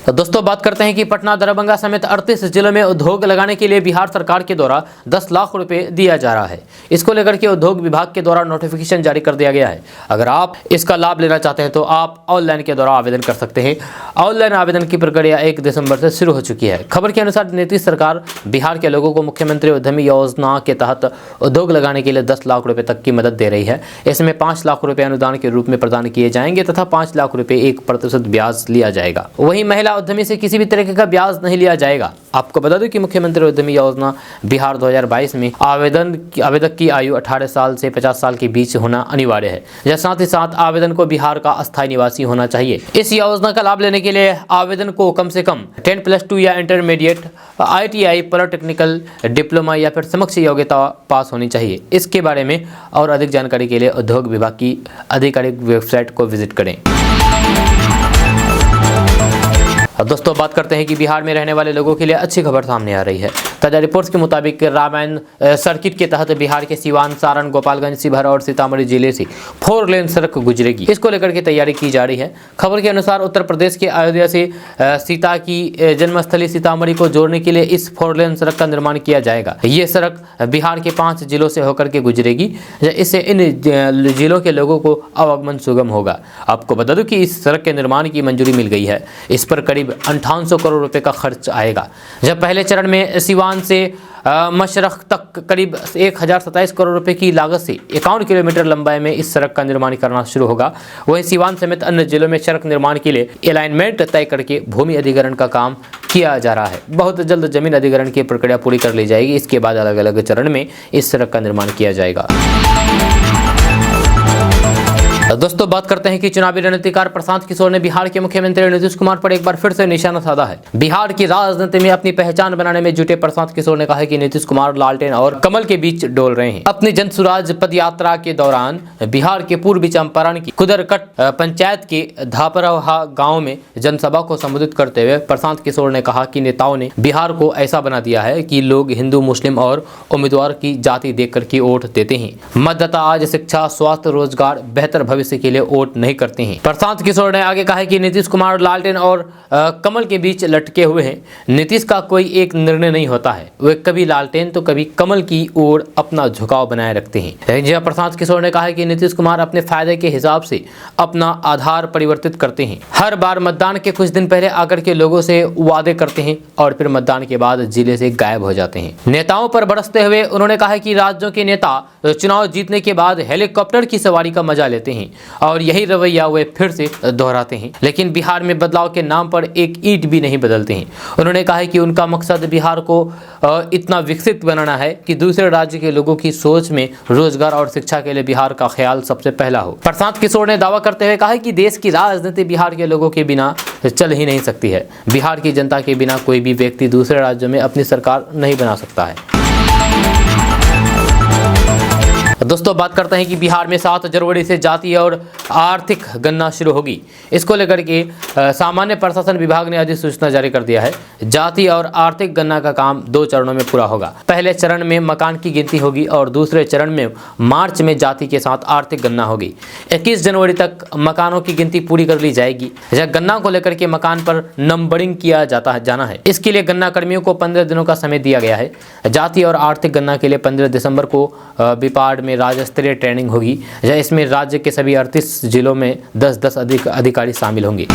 तो दोस्तों बात करते हैं कि पटना, दरभंगा समेत 38 जिलों में उद्योग लगाने के लिए बिहार सरकार के द्वारा 10 लाख रुपए दिया जा रहा है। इसको लेकर के उद्योग विभाग के द्वारा नोटिफिकेशन जारी कर दिया गया है। अगर आप इसका लाभ लेना चाहते हैं तो आप ऑनलाइन के द्वारा आवेदन कर सकते हैं। ऑनलाइन आवेदन की प्रक्रिया 1 दिसंबर से शुरू हो चुकी है। खबर के अनुसार नीतीश सरकार बिहार के लोगों को मुख्यमंत्री उद्यमी योजना के तहत उद्योग लगाने के लिए 10 लाख रुपए तक की मदद दे रही है। इसमें 5 लाख रुपए अनुदान के रूप में प्रदान किए जाएंगे तथा 5 लाख रुपए 1% ब्याज लिया जाएगा। वहीं महिला उद्यमी से किसी भी तरह का ब्याज नहीं लिया जाएगा। आपको बता दूं कि मुख्यमंत्री उद्यमी योजना बिहार 2022 में आवेदक की आयु 18 साल से 50 साल के बीच होना अनिवार्य है। या साथ ही साथ आवेदन को बिहार का अस्थायी निवासी होना चाहिए। इस योजना का लाभ लेने के लिए आवेदन को कम से कम 10+2 या इंटरमीडिएट, ITI, पॉलिटेक्निकल, डिप्लोमा या फिर समकक्ष योग्यता पास होनी चाहिए। इसके बारे में और अधिक जानकारी के लिए उद्योग विभाग की आधिकारिक वेबसाइट को विजिट करें। दोस्तों बात करते हैं कि बिहार में रहने वाले लोगों के लिए अच्छी खबर सामने आ रही है। ताजा रिपोर्ट्स के मुताबिक रामायण सर्किट के तहत बिहार के सीवान, सारण, गोपालगंज, शिवहर और सीतामढ़ी जिले से 4 लेन सड़क गुजरेगी। इसको लेकर के तैयारी की जा रही है। खबर के अनुसार उत्तर प्रदेश के अयोध्या से सीता की जन्मस्थली सीतामढ़ी को जोड़ने के लिए इस 4 लेन सड़क का निर्माण किया जाएगा। ये सड़क बिहार के 5 जिलों से होकर के गुजरेगी। इससे इन जिलों के लोगों को आवागमन सुगम होगा। आपको बता दूं कि इस सड़क के निर्माण की मंजूरी मिल गई है। इस पर करीब 5800 करोड़ रुपए का खर्च आएगा। जब पहले चरण में सिवान से मशरख तक करीब 1027 करोड़ रुपए की लागत से 51 किलोमीटर लंबाई में इस सड़क का निर्माण करना शुरू होगा। वहीं सिवान समेत अन्य जिलों में सड़क निर्माण के लिए अलाइनमेंट तय करके भूमि अधिग्रहण का काम किया जा रहा है। बहुत जल्द जमीन अधिग्रहण की प्रक्रिया पूरी कर ली जाएगी। इसके बाद अलग अलग चरण में इस सड़क का निर्माण किया जाएगा। दोस्तों बात करते हैं कि चुनावी रणनीतिकार प्रशांत किशोर ने बिहार के मुख्यमंत्री नीतीश कुमार पर एक बार फिर से निशाना साधा है। बिहार की राजनीति में अपनी पहचान बनाने में जुटे प्रशांत किशोर ने कहा है कि नीतीश कुमार लालटेन और कमल के बीच डोल रहे हैं। अपनी जन सुराज पद यात्रा के दौरान बिहार के पूर्वी चंपारण की कुदरकट पंचायत के धापरहा गाँव में जनसभा को संबोधित करते हुए प्रशांत किशोर ने कहा कि नेताओं ने बिहार को ऐसा बना दिया है कि लोग हिंदू, मुस्लिम और उम्मीदवार की जाति देख करके वोट देते हैं। मतदाता आज शिक्षा, स्वास्थ्य, रोजगार, बेहतर भविष्य के लिए वोट नहीं करते हैं। प्रशांत किशोर ने आगे कहा है कि नीतीश कुमार लालटेन और कमल के बीच लटके हुए हैं। नीतीश का कोई एक निर्णय नहीं होता है। वे कभी लालटेन तो कभी कमल की ओर अपना झुकाव बनाए रखते हैं। जहां प्रशांत किशोर ने कहा है कि नीतीश कुमार अपने फायदे के हिसाब से अपना आधार परिवर्तित करते हैं। हर बार मतदान के कुछ दिन पहले आकर के लोगों से वादे करते हैं और फिर मतदान के बाद जिले से गायब हो जाते हैं। नेताओं पर बरसते हुए उन्होंने कहा कि राज्यों के नेता चुनाव जीतने के बाद हेलीकॉप्टर की सवारी का मजा लेते हैं और यही रवैया वे फिर से दोहराते हैं, लेकिन बिहार में बदलाव के नाम पर एक ईंट भी नहीं बदलते हैं। उन्होंने कहा है कि उनका मकसद बिहार को इतना विकसित बनाना है कि दूसरे राज्य के लोगों की सोच में रोजगार और शिक्षा के लिए बिहार का ख्याल सबसे पहला हो। प्रशांत किशोर ने दावा करते हुए कहा है कि देश की राजनीति बिहार के लोगों के बिना चल ही नहीं सकती है। बिहार की जनता के बिना कोई भी व्यक्ति दूसरे राज्यों में अपनी सरकार नहीं बना सकता है। दोस्तों बात करते हैं कि बिहार में 7 जनवरी से जातीय और आर्थिक गणना शुरू होगी। इसको लेकर के सामान्य प्रशासन विभाग ने अधिसूचना जारी कर दिया है। जातीय और आर्थिक गणना का काम 2 चरणों में पूरा होगा। पहले चरण में मकान की गिनती होगी और दूसरे चरण में मार्च में जाति के साथ आर्थिक गणना होगी। 21 जनवरी तक मकानों की गिनती पूरी कर ली जाएगी। गणना को लेकर के मकान पर नंबरिंग किया जाना है। इसके लिए गणना कर्मियों को 15 दिनों का समय दिया गया है। जातीय और आर्थिक गणना के लिए 15 दिसंबर को बिपाड में राज्य स्तरीय ट्रेनिंग होगी। इसमें राज्य के सभी 38 जिलों में 10-10 अधिकारी शामिल होंगे।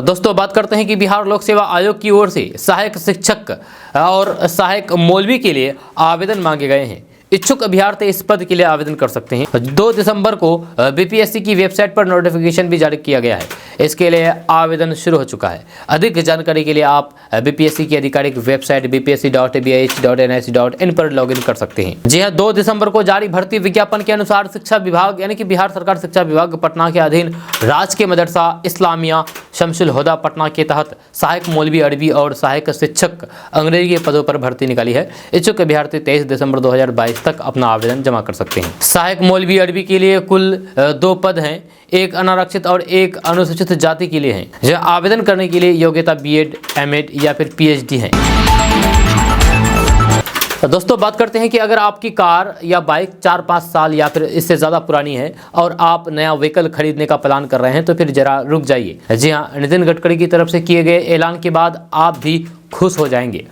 दोस्तों बात करते हैं कि बिहार लोक सेवा आयोग की ओर से सहायक शिक्षक और सहायक मौलवी के लिए आवेदन मांगे गए हैं। इच्छुक अभ्यर्थी इस पद के लिए आवेदन कर सकते हैं। 2 दिसंबर को बीपीएससी की वेबसाइट पर नोटिफिकेशन भी जारी किया गया है। इसके लिए आवेदन शुरू हो चुका है। अधिक जानकारी के लिए आप बीपीएससी की आधिकारिक वेबसाइट bpsc.bih.nic.in पर लॉगिन कर सकते हैं। जी हां, 2 दिसंबर को जारी भर्ती विज्ञापन के अनुसार शिक्षा विभाग यानी कि बिहार सरकार शिक्षा विभाग पटना के अधीन राजकीय मदरसा इस्लामिया शमसुल हुदा पटना के तहत सहायक मौलवी अरबी और सहायक शिक्षक अंग्रेजी के पदों पर भर्ती निकाली है। इच्छुक अभ्यर्थी 23 दिसंबर 2022 तक अपना आवेदन जमा कर सकते हैं। सहायक मौलवी अरबी के लिए कुल 2 पद हैं, एक अनारक्षित और एक अनुसूचित जाति के लिए हैं। जो आवेदन करने के लिए योग्यता बीएड, एमएड या फिर पीएचडी है। दोस्तों बात करते हैं कि अगर आपकी कार या बाइक 4-5 साल या फिर इससे ज़्यादा पुरानी है और आप नया व्हीकल खरीदने का प्लान कर रहे हैं तो फिर जरा रुक जाइए। जी हाँ, नितिन गडकरी की तरफ से किए गए ऐलान के बाद आप भी खुश हो जाएंगे।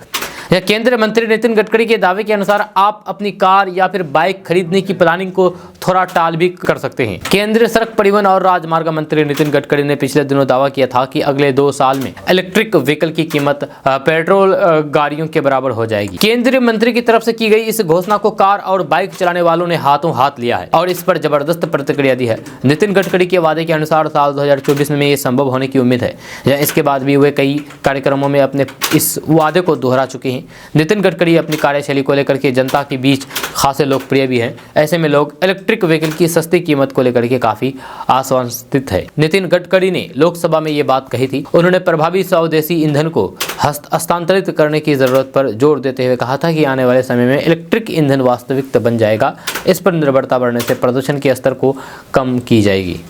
केंद्रीय मंत्री नितिन गडकरी के दावे के अनुसार आप अपनी कार या फिर बाइक खरीदने की प्लानिंग को थोड़ा टाल भी कर सकते हैं। केंद्रीय सड़क परिवहन और राजमार्ग मंत्री नितिन गडकरी ने पिछले दिनों दावा किया था कि अगले 2 साल में इलेक्ट्रिक व्हीकल की कीमत पेट्रोल गाड़ियों के बराबर हो जाएगी। केंद्रीय मंत्री की तरफ से की गई इस घोषणा को कार और बाइक चलाने वालों ने हाथों हाथ लिया है और इस पर जबरदस्त प्रतिक्रिया दी है। नितिन गडकरी के वादे के अनुसार साल 2024 में ये संभव होने की उम्मीद है। इसके बाद भी वे कई कार्यक्रमों में अपने इस वादे को दोहरा चुके हैं। नितिन गडकरी अपनी कार्यशैली को लेकर के जनता के बीच खासे लोकप्रिय भी हैं। ऐसे में लोग इलेक्ट्रिक व्हीकल की सस्ती कीमत को लेकर के काफी आश्वस्त है। नितिन गडकरी ने लोकसभा में ये बात कही थी। उन्होंने प्रभावी स्वदेशी ईंधन को हस्तांतरित करने की जरूरत पर जोर देते हुए कहा था कि आने वाले समय में इलेक्ट्रिक ईंधन वास्तविकता बन जाएगा। इस पर निर्भरता बढ़ने से प्रदूषण के स्तर को कम की जाएगी।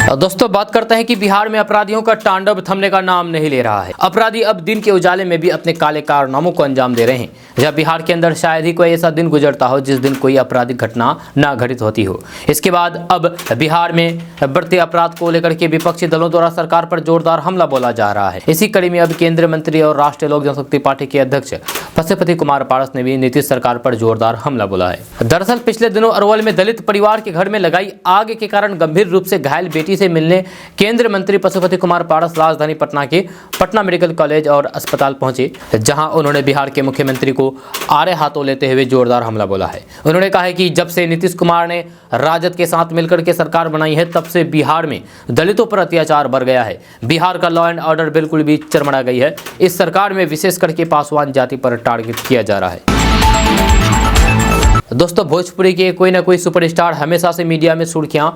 दोस्तों बात करते हैं कि बिहार में अपराधियों का तांडव थमने का नाम नहीं ले रहा है। अपराधी अब दिन के उजाले में भी अपने काले कारनामों को अंजाम दे रहे हैं। जब बिहार के अंदर शायद ही कोई ऐसा दिन गुजरता हो जिस दिन कोई आपराधिक घटना ना घटित होती हो। इसके बाद अब बिहार में बढ़ते अपराध को लेकर के विपक्षी दलों द्वारा सरकार पर जोरदार हमला बोला जा रहा है। इसी कड़ी में अब केंद्रीय मंत्री और राष्ट्रीय लोक जनशक्ति पार्टी के अध्यक्ष पशुपति कुमार पारस ने भी नीतीश सरकार पर जोरदार हमला बोला है। दरअसल पिछले दिनों अरवल में दलित परिवार के घर में लगाई आग के कारण गंभीर रूप से घायल बेटी से मिलने केंद्रीय मंत्री पशुपति कुमार पारस राजधानी पटना के पटना मेडिकल कॉलेज और अस्पताल पहुंचे, जहां उन्होंने बिहार के मुख्यमंत्री को आड़े हाथों लेते हुए जोरदार हमला बोला है। उन्होंने कहा है कि जब से नीतीश कुमार ने राजद के साथ मिलकर के सरकार बनाई है, तब से बिहार में दलितों पर अत्याचार बढ़ गया है। बिहार का लॉ एंड ऑर्डर बिल्कुल भी चरमरा गई है। इस सरकार में विशेष करके पासवान जाति पर टारगेट किया जा रहा है। दोस्तों भोजपुरी के कोई ना कोई सुपरस्टार हमेशा से मीडिया में सुर्खियां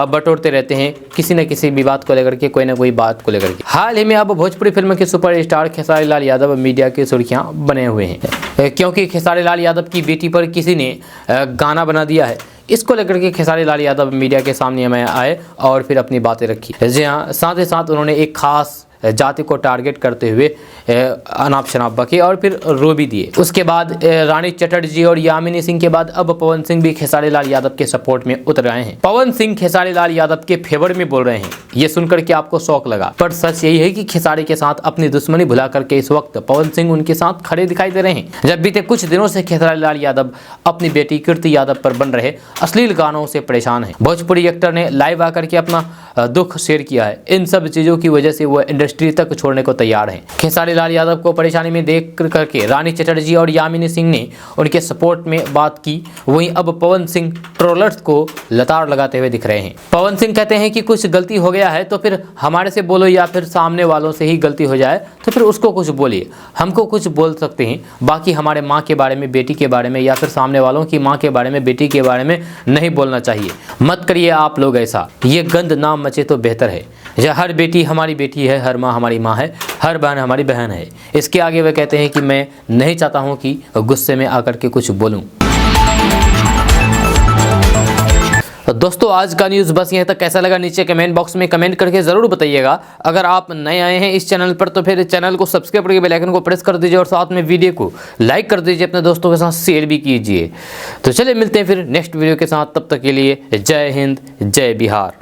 बटोरते रहते हैं, किसी न किसी विवाद को लेकर के, कोई ना कोई बात को लेकर के। हाल ही में अब भोजपुरी फिल्म के सुपरस्टार खेसारी लाल यादव मीडिया की सुर्खियां बने हुए हैं, क्योंकि खेसारी लाल यादव की बेटी पर किसी ने गाना बना दिया है। इसको लेकर के खेसारी लाल यादव मीडिया के सामने में आए और फिर अपनी बातें रखी। जी हाँ, साथ ही साथ उन्होंने एक खास जाति को टारगेट करते हुए अनाप शनाप बके और फिर रो भी दिए। उसके बाद रानी चटर्जी और यामिनी सिंह के बाद अब पवन सिंह भी खेसारी लाल यादव के सपोर्ट में उतर आए हैं। पवन सिंह खेसारी लाल यादव के फेवर में बोल रहे हैं। ये सुनकर के आपको शौक लगा, पर सच यही है कि खेसारी के साथ अपनी दुश्मनी भुला करके इस वक्त पवन सिंह उनके साथ खड़े दिखाई दे रहे हैं। जब बीते कुछ दिनों से खेसारी लाल यादव अपनी बेटी कीर्ति यादव पर बन रहे अश्लील गानों से परेशान है। भोजपुरी एक्टर ने लाइव आकर के अपना दुख शेयर किया है। इन सब चीजों की वजह से वो इंडस्ट्री तक छोड़ने को तैयार हैं। खेसारी लाल यादव को परेशानी में देख करके रानी चटर्जी और यामिनी सिंह ने उनके सपोर्ट में बात की। वहीं अब पवन सिंह ट्रोलर्स को लताड़ लगाते हुए दिख रहे हैं। पवन सिंह कहते हैं कि कुछ गलती हो गया है तो फिर हमारे से बोलो, या फिर सामने वालों से ही गलती हो जाए तो फिर उसको कुछ बोलिए। हमको कुछ बोल सकते हैं, बाकी हमारे माँ के बारे में, बेटी के बारे में, या फिर सामने वालों की माँ के बारे में, बेटी के बारे में नहीं बोलना चाहिए। मत करिए आप लोग ऐसा, ये गंद ना मचे तो बेहतर है। या हर बेटी हमारी बेटी है, हर माँ हमारी माँ है, हर बहन हमारी बहन है। इसके आगे वे कहते हैं कि मैं नहीं चाहता हूँ कि गुस्से में आकर के कुछ बोलूँ। दोस्तों आज का न्यूज़ बस यहीं तक। कैसा लगा नीचे कमेंट बॉक्स में कमेंट करके ज़रूर बताइएगा। अगर आप नए आए हैं इस चैनल पर तो फिर चैनल को सब्सक्राइब करके बेल आइकन को प्रेस कर दीजिए और साथ में वीडियो को लाइक कर दीजिए, अपने दोस्तों के साथ शेयर भी कीजिए। तो चलिए मिलते हैं फिर नेक्स्ट वीडियो के साथ, तब तक के लिए जय हिंद, जय बिहार।